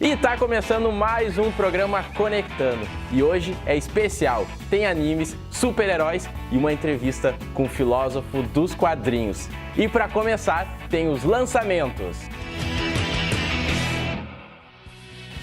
E tá começando mais um programa Conectando. E hoje é especial. Tem animes, super-heróis e uma entrevista com o filósofo dos quadrinhos. E para começar, tem os lançamentos.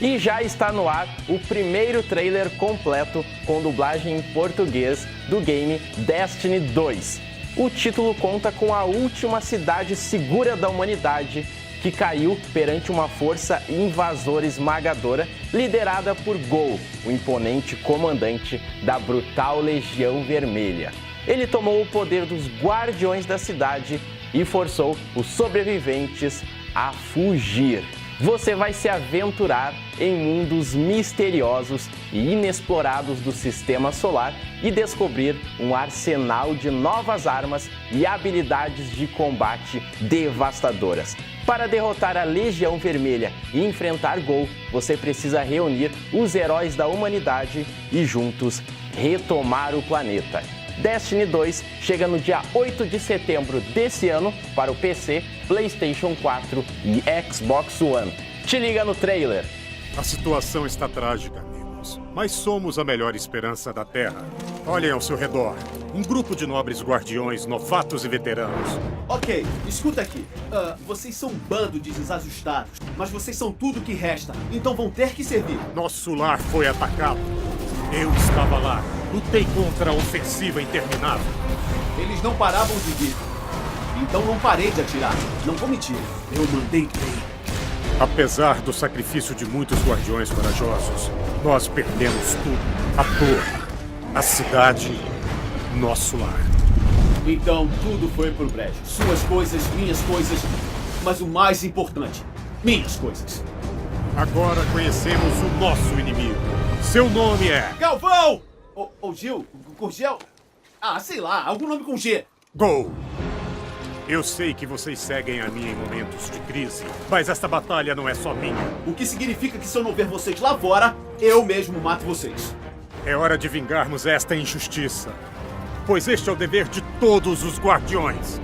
E já está no ar o primeiro trailer completo com dublagem em português do game Destiny 2. O título conta com a última cidade segura da humanidade que caiu perante uma força invasora esmagadora liderada por Gol, o imponente comandante da brutal Legião Vermelha. Ele tomou o poder dos guardiões da cidade e forçou os sobreviventes a fugir. Você vai se aventurar em mundos misteriosos e inexplorados do Sistema Solar e descobrir um arsenal de novas armas e habilidades de combate devastadoras. Para derrotar a Legião Vermelha e enfrentar Gol, você precisa reunir os heróis da humanidade e juntos retomar o planeta. Destiny 2 chega no dia 8 de setembro desse ano para o PC, PlayStation 4 e Xbox One. Te liga no trailer. A situação está trágica, amigos, mas somos a melhor esperança da Terra. Olhem ao seu redor. Um grupo de nobres guardiões, novatos e veteranos. Ok, escuta aqui. Vocês são um bando de desajustados, mas vocês são tudo que resta, então vão ter que servir. Nosso lar foi atacado. Eu estava lá. Lutei contra a ofensiva interminável. Eles não paravam de vir. Então não parei de atirar. Não vou mentir. Eu mandei bem. Apesar do sacrifício de muitos guardiões corajosos, nós perdemos tudo. A torre, a cidade, nosso lar. Então tudo foi pro brejo. Suas coisas, minhas coisas, mas o mais importante, minhas coisas. Agora conhecemos o nosso inimigo. Seu nome é... Galvão! Ou Gil? Gurgel? Sei lá, algum nome com G. Gol! Eu sei que vocês seguem a mim em momentos de crise, mas esta batalha não é só minha. O que significa que se eu não ver vocês lá fora, eu mesmo mato vocês. É hora de vingarmos esta injustiça, pois este é o dever de todos os guardiões.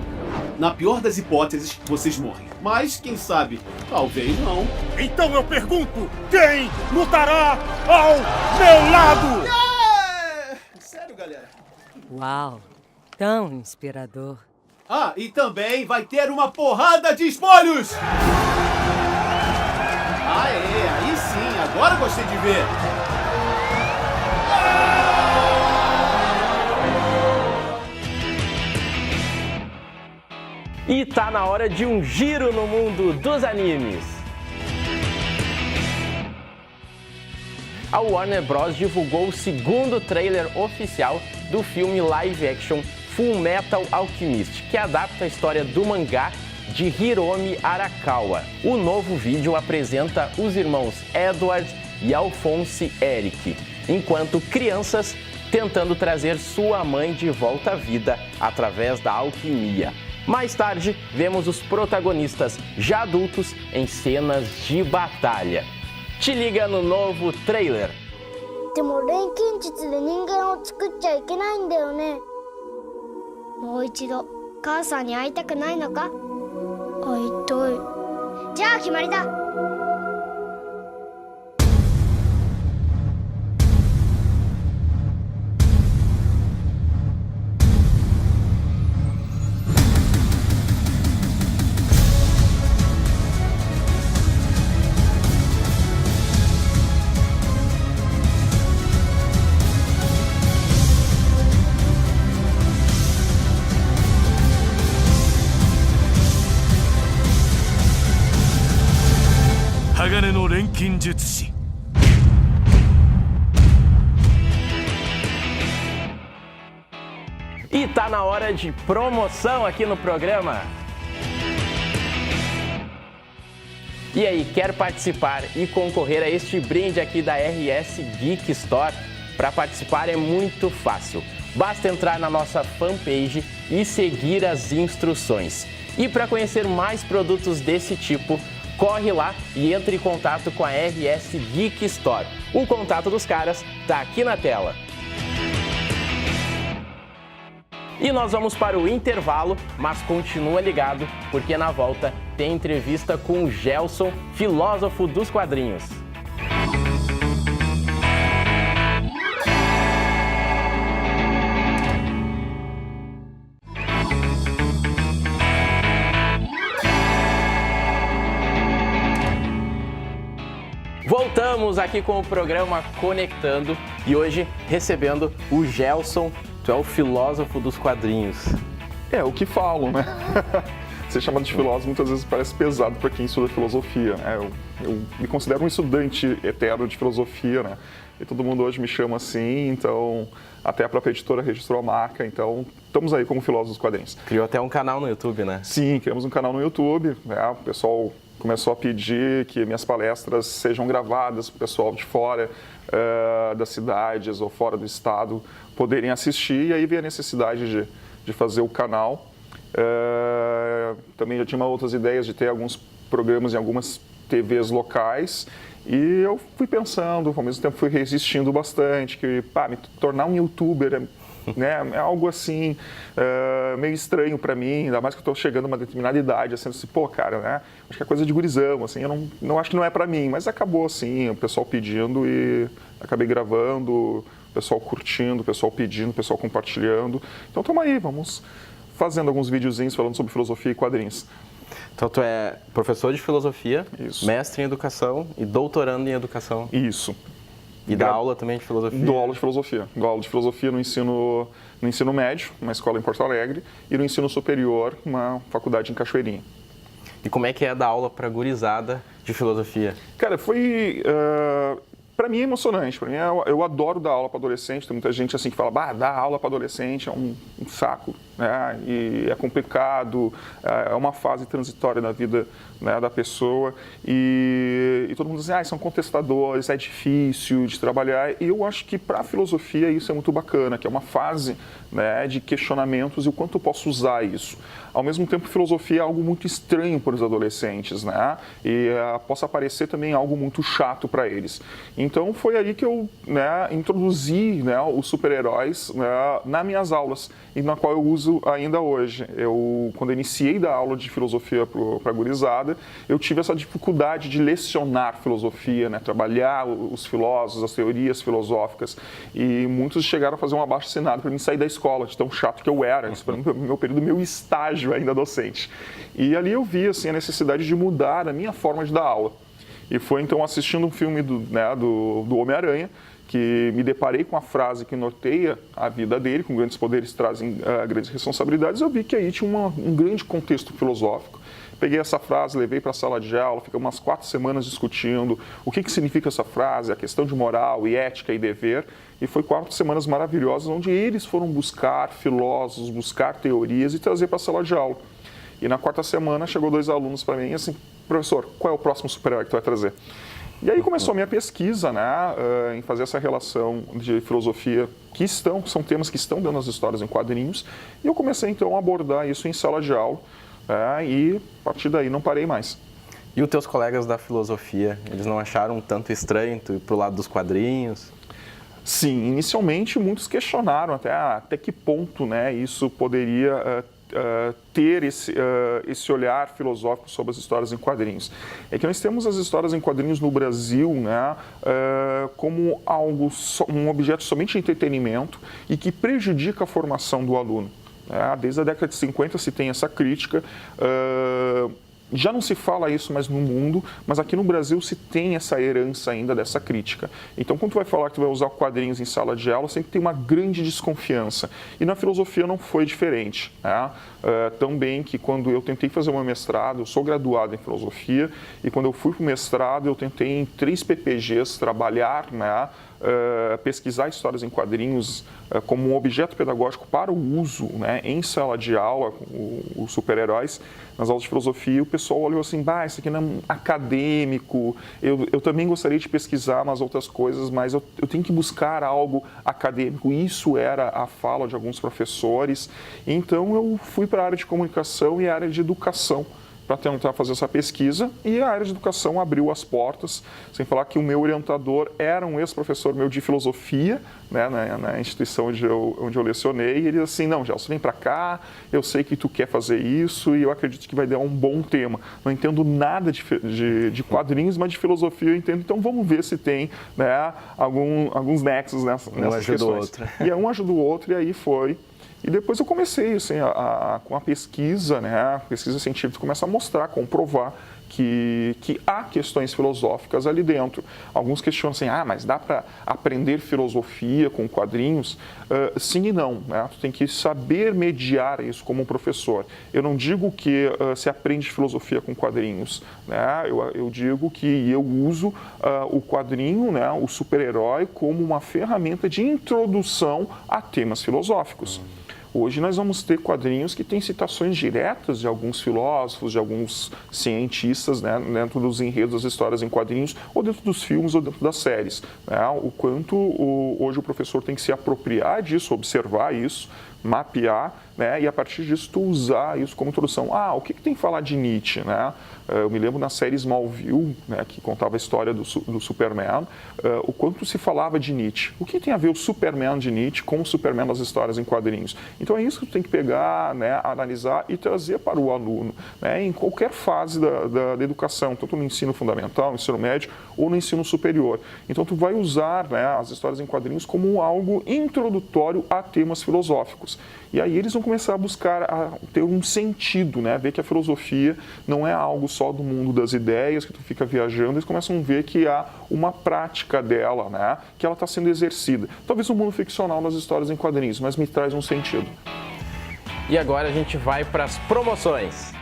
Na pior das hipóteses, vocês morrem. Mas, quem sabe, talvez não. Então eu pergunto, quem lutará ao meu lado? Sério, galera? Uau, tão inspirador. E também vai ter uma porrada de espolhos! Aí sim, agora gostei de ver. E tá na hora de um giro no mundo dos animes. A Warner Bros. Divulgou o segundo trailer oficial do filme live action Fullmetal Alchemist, que adapta a história do mangá de Hiromi Arakawa. O novo vídeo apresenta os irmãos Edward e Alphonse Eric, enquanto crianças tentando trazer sua mãe de volta à vida através da alquimia. Mais tarde, vemos os protagonistas já adultos em cenas de batalha. Te liga no novo trailer. でも錬金術で人間を作っちゃいけないんだよね。もう一度母さんに会いたくないのか？会いたい。じゃあ決まりだ。鋼の錬金術師 E tá na hora de promoção aqui no programa. E aí, quer participar e concorrer a este brinde aqui da RS Geek Store? Para participar é muito fácil. Basta entrar na nossa fanpage e seguir as instruções. E para conhecer mais produtos desse tipo, corre lá e entre em contato com a RS Geek Store. O contato dos caras tá aqui na tela. E nós vamos para o intervalo, mas continua ligado, porque na volta tem entrevista com o Gelson, filósofo dos quadrinhos. Voltamos aqui com o programa Conectando e hoje recebendo o Gelson, tu é o filósofo dos quadrinhos. É, o que falam, né? Ser chamado de filósofo muitas vezes parece pesado para quem estuda filosofia, né? Eu me considero um estudante eterno de filosofia, né? E todo mundo hoje me chama assim, então até a própria editora registrou a marca, então estamos aí como filósofos dos quadrinhos. Criou até um canal no YouTube, né? Sim, criamos um canal no YouTube, né? O pessoal começou a pedir que minhas palestras sejam gravadas para o pessoal de fora das cidades ou fora do estado poderem assistir, e aí veio a necessidade de fazer o canal. Também já tinha outras ideias de ter alguns programas em algumas TVs locais, e eu fui pensando, ao mesmo tempo fui resistindo bastante, que me tornar um youtuber é algo assim, meio estranho para mim, ainda mais que eu estou chegando a uma determinada idade, assim, cara, né? Acho que é coisa de gurizão, assim, eu não acho que não é para mim, mas acabou assim, o pessoal pedindo e acabei gravando, o pessoal curtindo, o pessoal pedindo, o pessoal compartilhando. Então estamos aí, vamos fazendo alguns videozinhos falando sobre filosofia e quadrinhos. Então tu é professor de filosofia, Isso. mestre em educação e doutorando em educação. Isso. E dá aula também de filosofia? Dou aula de filosofia. Dou aula de filosofia no ensino médio, uma escola em Porto Alegre, e no ensino superior, uma faculdade em Cachoeirinha. E como é que é dar aula para gurizada de filosofia? Cara, foi... Para mim é emocionante, para mim eu adoro dar aula para adolescente, tem muita gente assim que fala, dar aula para adolescente é um saco, né? E é complicado, é uma fase transitória na vida, né, da pessoa, e todo mundo diz, são contestadores, é difícil de trabalhar, e eu acho que para a filosofia isso é muito bacana, que é uma fase, né, de questionamentos e o quanto eu posso usar isso. Ao mesmo tempo, filosofia é algo muito estranho para os adolescentes, né? E possa parecer também algo muito chato para eles. Então, foi aí que eu, né, introduzi, né, os super-heróis, né, nas minhas aulas, e na qual eu uso ainda hoje. Quando eu iniciei da aula de filosofia para a gurizada, eu tive essa dificuldade de lecionar filosofia, né, trabalhar os filósofos, as teorias filosóficas, e muitos chegaram a fazer um abaixo-assinado para mim sair da escola, de tão chato que eu era. Isso foi meu período, meu estágio ainda docente. E ali eu vi assim, a necessidade de mudar a minha forma de dar aula. E foi então assistindo um filme do Homem-Aranha, que me deparei com a frase que norteia a vida dele, com grandes poderes trazem grandes responsabilidades, eu vi que aí tinha um grande contexto filosófico. Peguei essa frase, levei para a sala de aula, ficamos umas 4 semanas discutindo o que significa essa frase, a questão de moral e ética e dever, e foi 4 semanas maravilhosas, onde eles foram buscar filósofos, buscar teorias e trazer para a sala de aula. E na 4ª semana chegou 2 alunos para mim e assim, professor, qual é o próximo super-herói que tu vai trazer? E aí começou a minha pesquisa, né, em fazer essa relação de filosofia são temas que estão dentro das histórias em quadrinhos, e eu comecei então a abordar isso em sala de aula, e a partir daí não parei mais. E os teus colegas da filosofia, eles não acharam tanto estranho tu ir pro lado dos quadrinhos? Sim, inicialmente muitos questionaram até que ponto, né, isso poderia ter esse olhar filosófico sobre as histórias em quadrinhos. É que nós temos as histórias em quadrinhos no Brasil, né, como um objeto somente de entretenimento e que prejudica a formação do aluno. Desde a década de 50 se tem essa crítica. Já não se fala isso mais no mundo, mas aqui no Brasil se tem essa herança ainda dessa crítica. Então, quando tu vai falar que tu vai usar quadrinhos em sala de aula, sempre tem uma grande desconfiança. E na filosofia não foi diferente, né? Também que quando eu tentei fazer o meu mestrado, eu sou graduado em filosofia, e quando eu fui para o mestrado, eu tentei em 3 PPGs trabalhar, né, pesquisar histórias em quadrinhos como um objeto pedagógico para o uso, né, em sala de aula, os super-heróis, nas aulas de filosofia, o pessoal olhou assim, isso aqui não é acadêmico, eu também gostaria de pesquisar umas outras coisas, mas eu tenho que buscar algo acadêmico. Isso era a fala de alguns professores. Então eu fui para a área de comunicação e a área de educação para tentar fazer essa pesquisa, e a área de educação abriu as portas, sem falar que o meu orientador era um ex-professor meu de filosofia, né, na instituição onde eu lecionei, e ele disse assim, não, Gelson, vem para cá, eu sei que tu quer fazer isso, e eu acredito que vai dar um bom tema. Não entendo nada de quadrinhos, mas de filosofia eu entendo, então vamos ver se tem, né, alguns nexos nessas questões. E um ajuda o outro, e aí foi. E depois eu comecei, assim, com a pesquisa, né, a pesquisa científica começa a mostrar, comprovar que há questões filosóficas ali dentro. Alguns questionam assim, mas dá para aprender filosofia com quadrinhos? Sim e não, né? Tu tem que saber mediar isso como um professor. Eu não digo que se aprende filosofia com quadrinhos, né? Eu digo que eu uso o quadrinho, né, o super-herói, como uma ferramenta de introdução a temas filosóficos. Hoje nós vamos ter quadrinhos que têm citações diretas de alguns filósofos, de alguns cientistas, né, dentro dos enredos das histórias em quadrinhos, ou dentro dos filmes, ou dentro das séries. Né? O quanto hoje o professor tem que se apropriar disso, observar isso, mapear, né, e a partir disso tu usar isso como introdução. O que tem que falar de Nietzsche, né? Eu me lembro na série Smallville, né, que contava a história do Superman, o quanto se falava de Nietzsche. O que tem a ver o Superman de Nietzsche com o Superman das histórias em quadrinhos? Então é isso que tu tem que pegar, né, analisar e trazer para o aluno, né, em qualquer fase da educação, tanto no ensino fundamental, no ensino médio ou no ensino superior. Então tu vai usar, né, as histórias em quadrinhos como algo introdutório a temas filosóficos. E aí eles vão começar a buscar a ter um sentido, né? Ver que a filosofia não é algo só do mundo das ideias, que tu fica viajando, eles começam a ver que há uma prática dela, né? Que ela está sendo exercida. Talvez no mundo ficcional das histórias em quadrinhos, mas me traz um sentido. E agora a gente vai para as promoções.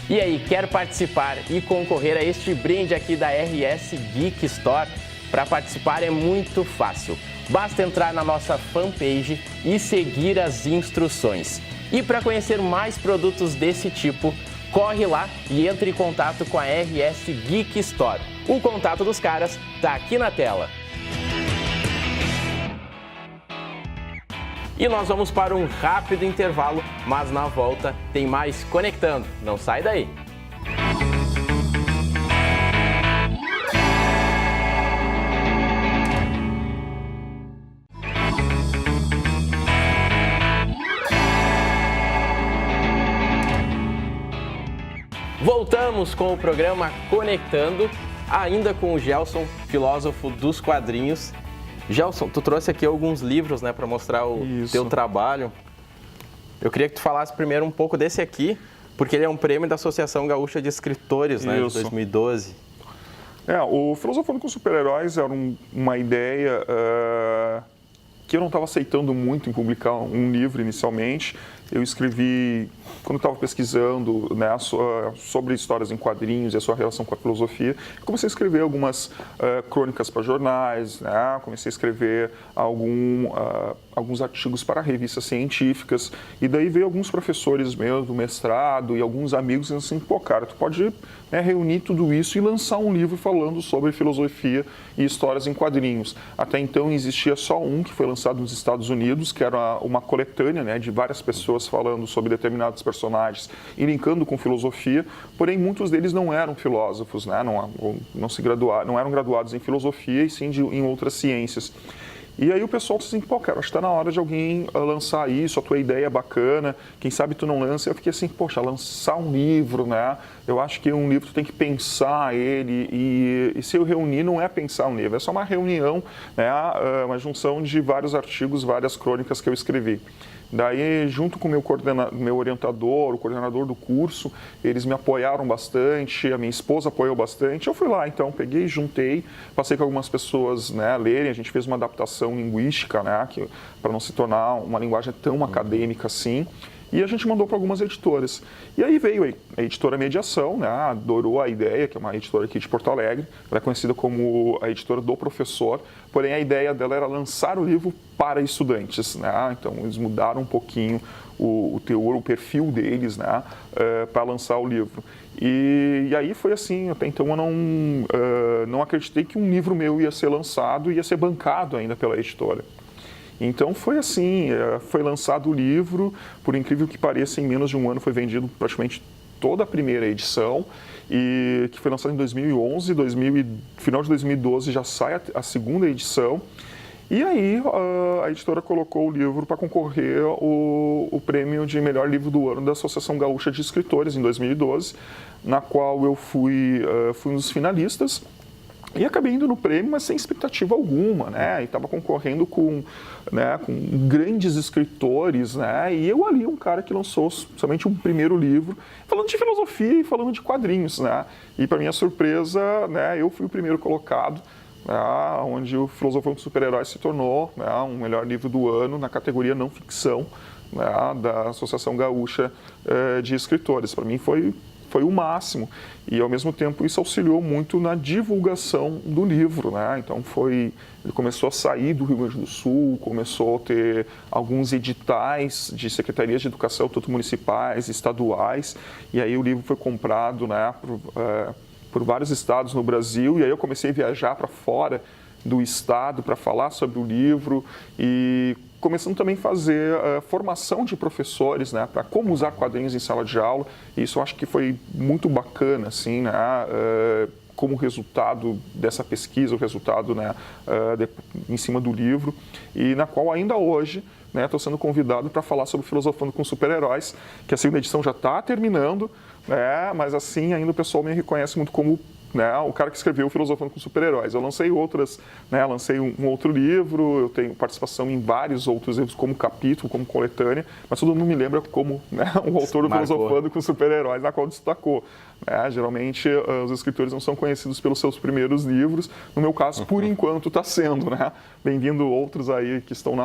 E aí, quer participar e concorrer a este brinde aqui da RS Geek Store? Para participar é muito fácil. Basta entrar na nossa fanpage e seguir as instruções. E para conhecer mais produtos desse tipo, corre lá e entre em contato com a RS Geek Store. O contato dos caras está aqui na tela. E nós vamos para um rápido intervalo, mas na volta tem mais Conectando. Não sai daí! Voltamos com o programa Conectando, ainda com o Gelson, filósofo dos quadrinhos. Gelson, tu trouxe aqui alguns livros, né, para mostrar o teu trabalho. Eu queria que tu falasse primeiro um pouco desse aqui, porque ele é um prêmio da Associação Gaúcha de Escritores, né, de 2012. O Filosofando com Super-Heróis era uma ideia que eu não estava aceitando muito em publicar um livro inicialmente. Eu escrevi, quando estava pesquisando, né, sobre histórias em quadrinhos e a sua relação com a filosofia, comecei a escrever algumas crônicas para jornais, né, comecei a escrever alguns artigos para revistas científicas, e daí veio alguns professores meus do mestrado e alguns amigos dizendo assim, cara, tu pode, né, reunir tudo isso e lançar um livro falando sobre filosofia e histórias em quadrinhos. Até então existia só um que foi lançado nos Estados Unidos, que era uma coletânea, né, de várias pessoas falando sobre determinados personagens e linkando com filosofia, porém muitos deles não eram filósofos, né? Não eram graduados em filosofia e sim em outras ciências. E aí o pessoal disse assim, cara, acho que está na hora de alguém lançar isso, a tua ideia é bacana, quem sabe tu não lança. Eu fiquei assim, poxa, lançar um livro, né? Eu acho que um livro tu tem que pensar ele, e se eu reunir não é pensar um livro, é só uma reunião, né? Uma junção de vários artigos, várias crônicas que eu escrevi. Daí, junto com o meu orientador, o coordenador do curso, eles me apoiaram bastante, a minha esposa apoiou bastante. Eu fui lá, então, peguei, juntei, passei com algumas pessoas, né, lerem. A gente fez uma adaptação linguística, né, para não se tornar uma linguagem tão acadêmica assim. E a gente mandou para algumas editoras. E aí veio a editora Mediação, né, adorou a ideia, que é uma editora aqui de Porto Alegre. Ela é conhecida como a editora do professor, porém a ideia dela era lançar o livro para estudantes, né? Então eles mudaram um pouquinho o teor, o perfil deles, né, para lançar o livro. E aí foi assim, até então eu não acreditei que um livro meu ia ser lançado e ia ser bancado ainda pela editora. Então foi assim, foi lançado o livro, por incrível que pareça, em menos de um ano foi vendido praticamente toda a primeira edição, e que foi lançado em 2011, final de 2012 já sai a segunda edição. E aí a editora colocou o livro para concorrer o prêmio de melhor livro do ano da Associação Gaúcha de Escritores em 2012, na qual eu fui um dos finalistas. E acabei indo no prêmio, mas sem expectativa alguma, né? E estava concorrendo com grandes escritores, né? E eu ali, um cara que lançou somente um primeiro livro, falando de filosofia e falando de quadrinhos, né? E para minha surpresa, né, eu fui o primeiro colocado, né, onde o Filosofando com Super-Heróis se tornou, né, um melhor livro do ano na categoria não ficção, né, da Associação Gaúcha de Escritores. Para mim foi o máximo, e ao mesmo tempo isso auxiliou muito na divulgação do livro, né? Então ele começou a sair do Rio Grande do Sul, começou a ter alguns editais de secretarias de educação, tanto municipais, estaduais, e aí o livro foi comprado, né, por vários estados no Brasil, e aí eu comecei a viajar para fora do estado para falar sobre o livro e começando também a fazer formação de professores, né, para como usar quadrinhos em sala de aula. E isso eu acho que foi muito bacana, assim, né, como resultado dessa pesquisa, o resultado, né, em cima do livro, e na qual ainda hoje estou sendo convidado para falar sobre Filosofando com Super-Heróis, que a segunda edição já está terminando, né, mas assim ainda o pessoal me reconhece muito como, né, o cara que escreveu Filosofando com Super-Heróis. Eu lancei outras, né, lancei um outro livro, eu tenho participação em vários outros livros, como capítulo, como coletânea, mas todo mundo me lembra como, né, o autor do Filosofando com Super-Heróis, na qual destacou. Né? Geralmente, os escritores não são conhecidos pelos seus primeiros livros, no meu caso, por enquanto, está sendo, né? Bem-vindo outros aí que estão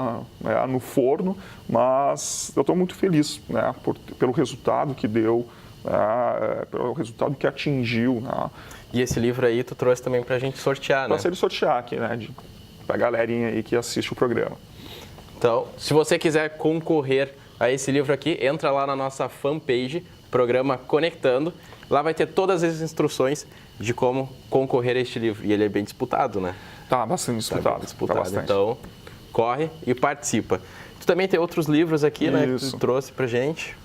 no forno, mas eu estou muito feliz, né, pelo resultado que deu, pelo resultado que atingiu, né? E esse livro aí tu trouxe também pra gente sortear, né? Pra ele sortear aqui, né? Pra galerinha aí que assiste o programa. Então, se você quiser concorrer a esse livro aqui, entra lá na nossa fanpage, programa Conectando. Lá vai ter todas as instruções de como concorrer a este livro. E ele é bem disputado, né? Tá bastante disputado. Tá bem disputado. Tá bastante. Então, corre e participa. Tu também tem outros livros aqui, né? Que tu trouxe pra gente.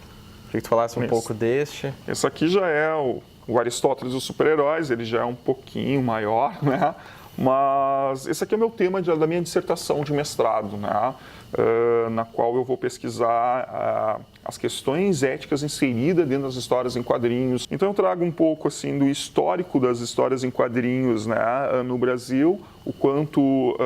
Queria que tu falasse um pouco deste. Esse aqui já é o Aristóteles dos Super-Heróis, ele já é um pouquinho maior, né? Mas esse aqui é o meu tema da minha dissertação de mestrado, né? Na qual eu vou pesquisar as questões éticas inseridas dentro das histórias em quadrinhos. Então eu trago um pouco assim do histórico das histórias em quadrinhos, né, no Brasil, o quanto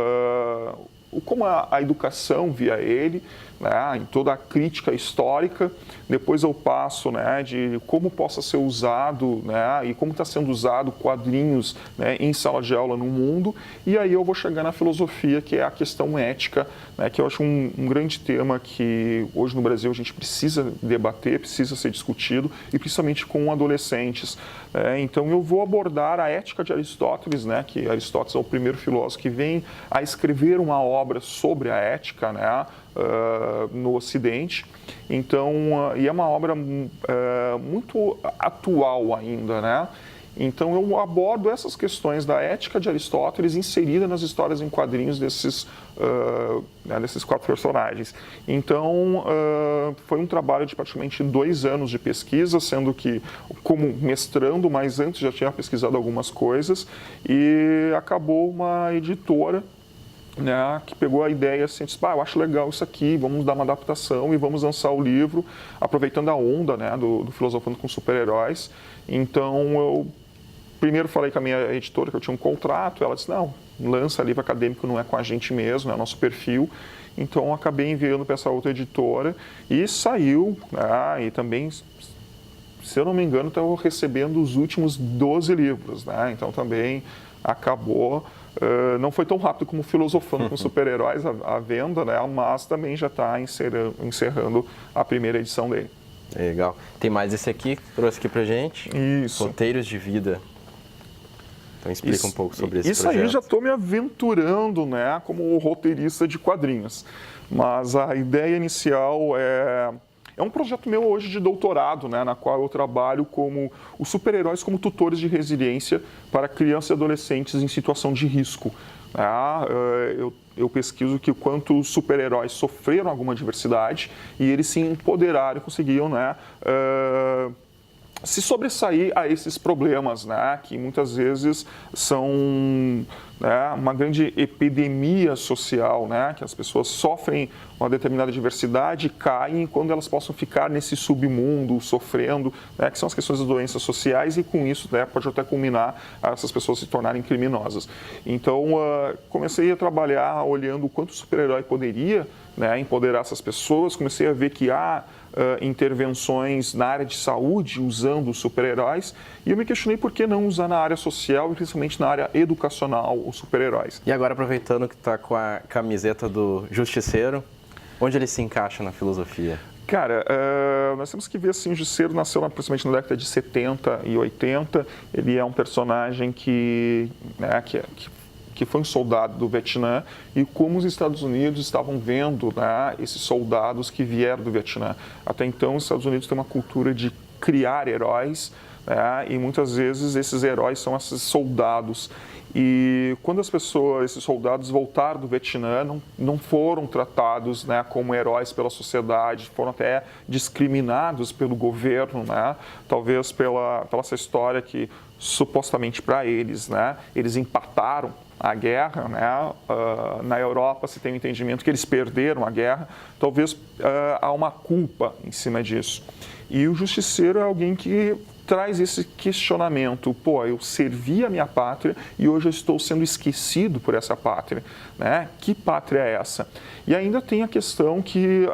como a educação via ele, né, em toda a crítica histórica. Depois eu passo, né, de como possa ser usado, né, e como está sendo usado quadrinhos, né, em sala de aula no mundo. E aí eu vou chegar na filosofia, que é a questão ética, né, que eu acho um grande tema que hoje no Brasil a gente precisa debater, precisa ser discutido, e principalmente com adolescentes. Então eu vou abordar a ética de Aristóteles, né, que Aristóteles é o primeiro filósofo que vem a escrever uma obra sobre a ética, né, no Ocidente. Então, e é uma obra muito atual ainda, né? Então eu abordo essas questões da ética de Aristóteles inserida nas histórias em quadrinhos desses 4 personagens. Então foi um trabalho de praticamente 2 anos de pesquisa, sendo que como mestrando, mas antes já tinha pesquisado algumas coisas, e acabou uma editora, né, que pegou a ideia assim, disse, eu acho legal isso aqui, vamos dar uma adaptação e vamos lançar o livro, aproveitando a onda, né, do Filosofando com Super-Heróis. Então eu primeiro falei com a minha editora que eu tinha um contrato, ela disse, não, lança livro acadêmico, não é com a gente mesmo, é o nosso perfil. Então eu acabei enviando para essa outra editora e saiu, né, e também, se eu não me engano, estou recebendo os últimos 12 livros, né, então também acabou. Não foi tão rápido como Filosofando com Super-Heróis a venda, né? Mas também já está encerrando a primeira edição dele. Legal. Tem mais esse aqui que trouxe aqui pra gente? Isso. Roteiros de Vida. Então explica um pouco sobre esse isso projeto. Aí já estou me aventurando, né, como roteirista de quadrinhos. Mas a ideia inicial é um projeto meu hoje de doutorado, né, na qual eu trabalho como os super-heróis como tutores de resiliência para crianças e adolescentes em situação de risco. Eu pesquiso que quanto os super-heróis sofreram alguma adversidade e eles se empoderaram e conseguiam, né, se sobressair a esses problemas, né, que muitas vezes são, né, uma grande epidemia social, né, que as pessoas sofrem uma determinada diversidade, caem quando elas possam ficar nesse submundo, sofrendo, né, que são as questões das doenças sociais, e com isso, né, pode até culminar a essas pessoas se tornarem criminosas. Então, comecei a trabalhar olhando o quanto o super-herói poderia, né, empoderar essas pessoas. Comecei a ver que há intervenções na área de saúde usando os super-heróis, e eu me questionei por que não usar na área social e principalmente na área educacional os super-heróis. E agora, aproveitando que está com a camiseta do Justiceiro, onde ele se encaixa na filosofia? Cara, nós temos que ver assim, o Justiceiro nasceu aproximadamente na década de 70 e 80, ele é um personagem que foi um soldado do Vietnã, e como os Estados Unidos estavam vendo, né, esses soldados que vieram do Vietnã. Até então, os Estados Unidos têm uma cultura de criar heróis, né, e muitas vezes esses heróis são esses soldados. E quando esses soldados voltaram do Vietnã, não foram tratados, né, como heróis pela sociedade, foram até discriminados pelo governo, né, talvez pela essa história que supostamente para eles, né, eles empataram a guerra, né? Na Europa se tem o entendimento que eles perderam a guerra, talvez há uma culpa em cima disso. E o Justiceiro é alguém que traz esse questionamento: pô, eu servi a minha pátria e hoje eu estou sendo esquecido por essa pátria, né? Que pátria é essa? E ainda tem a questão que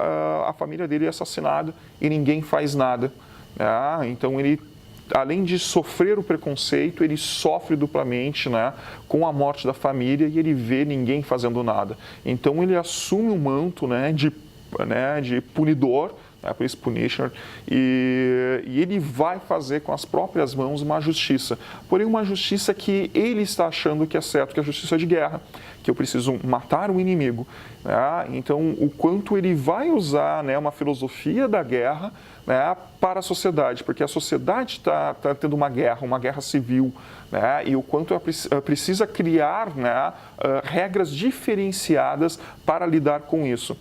a família dele é assassinada e ninguém faz nada, né? Então ele, além de sofrer o preconceito, ele sofre duplamente, né, com a morte da família, e ele vê ninguém fazendo nada. Então ele assume um manto, né, de punidor, né, Police Punisher, e ele vai fazer com as próprias mãos uma justiça. Porém, uma justiça que ele está achando que é certo, que é a justiça de guerra, que eu preciso matar o inimigo. Né? Então, o quanto ele vai usar, né, uma filosofia da guerra, né, para a sociedade, porque a sociedade está tendo uma guerra civil, né, e o quanto ela precisa criar, né, regras diferenciadas para lidar com isso.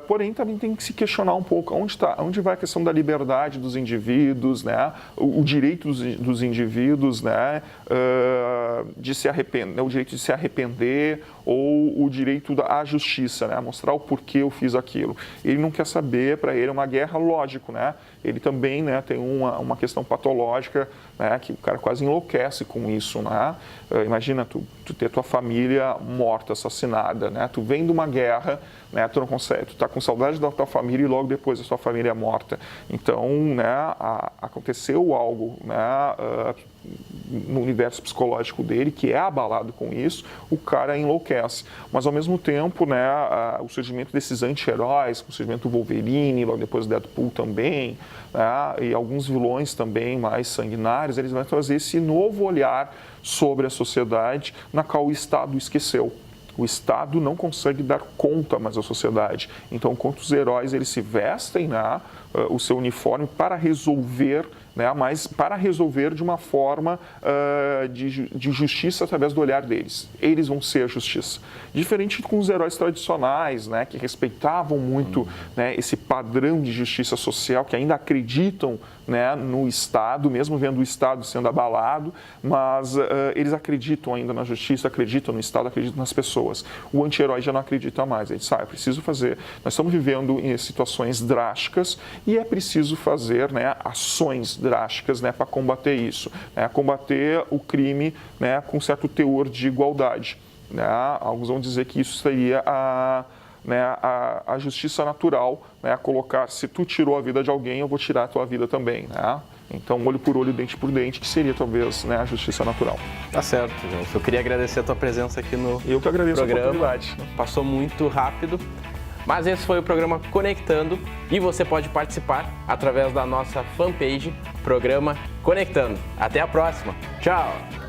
Porém, também tem que se questionar um pouco onde vai a questão da liberdade dos indivíduos, né? O direito dos indivíduos, né? De se arrepender, o direito de se arrepender, ou o direito à justiça, né? Mostrar o porquê eu fiz aquilo. Ele não quer saber, para ele é uma guerra, lógico, né? Ele também, né, tem uma questão patológica, né, que o cara quase enlouquece com isso, né? Imagina tu ter tua família morta, assassinada, né? Tu vem de uma guerra, né, tu não consegue, tu tá com saudade da tua família e logo depois a sua família é morta. Então, né, aconteceu algo, né, no universo psicológico dele, que é abalado com isso, o cara enlouquece. Mas, ao mesmo tempo, né, o surgimento desses anti-heróis, o surgimento do Wolverine, logo depois do Deadpool também, né, e alguns vilões também mais sanguinários, eles vão trazer esse novo olhar sobre a sociedade, na qual o Estado esqueceu. O Estado não consegue dar conta mais à sociedade. Então, enquanto os heróis eles se vestem, né, o seu uniforme para resolver, né, mas para resolver de uma forma de justiça através do olhar deles. Eles vão ser a justiça. Diferente com os heróis tradicionais, né, que respeitavam muito, né, esse padrão de justiça social, que ainda acreditam, né, no Estado, mesmo vendo o Estado sendo abalado, mas eles acreditam ainda na justiça, acreditam no Estado, acreditam nas pessoas. O anti-herói já não acredita mais. Ele diz: eu preciso fazer. Nós estamos vivendo em situações drásticas e é preciso fazer, né, ações drásticas, né, para combater isso, né, combater o crime, né, com certo teor de igualdade. Né? Alguns vão dizer que isso seria a justiça natural, né, colocar, se tu tirou a vida de alguém, eu vou tirar a tua vida também. Né? Então, olho por olho, dente por dente, que seria talvez, né, a justiça natural. Tá certo, João. Eu queria agradecer a tua presença aqui no programa. Eu que agradeço a oportunidade. Passou muito rápido. Mas esse foi o programa Conectando e você pode participar através da nossa fanpage, Programa Conectando. Até a próxima. Tchau!